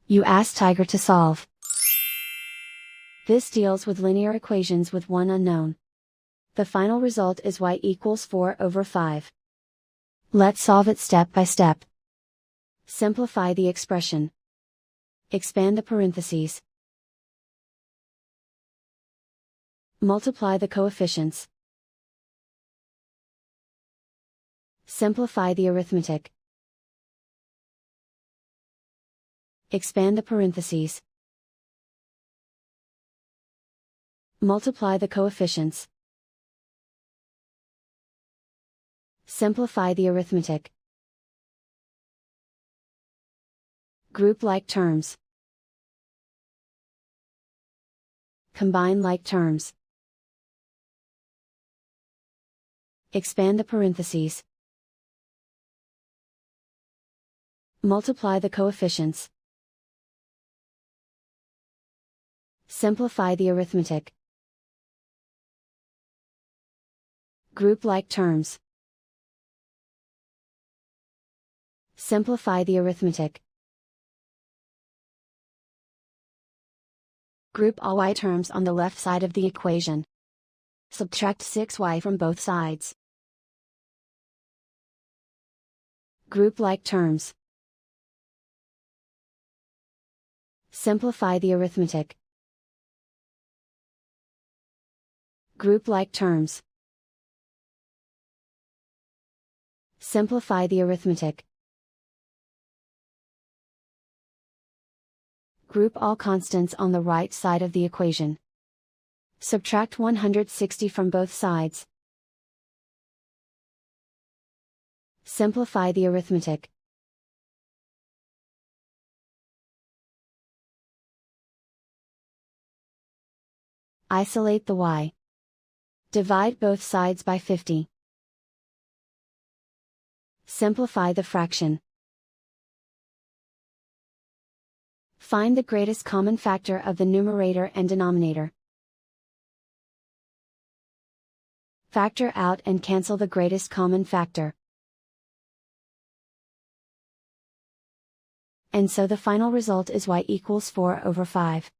You ask Tiger to solve. This deals with linear equations with one unknown. The final result is y equals 4/5. Let's solve it step by step. Simplify the expression. Expand the parentheses. Multiply the coefficients. Simplify the arithmetic. Expand the parentheses. Multiply the coefficients. Simplify the arithmetic. Group like terms. Combine like terms. Expand the parentheses. Multiply the coefficients. Simplify the arithmetic. Group like terms. Simplify the arithmetic. Group all y terms on the left side of the equation. Subtract 6y from both sides. Group like terms. Simplify the arithmetic. Group like terms. Simplify the arithmetic. Group all constants on the right side of the equation. Subtract 160 from both sides. Simplify the arithmetic. Isolate the y. Divide both sides by 50. Simplify the fraction. Find the greatest common factor of the numerator and denominator. Factor out and cancel the greatest common factor. And so the final result is y equals 4/5.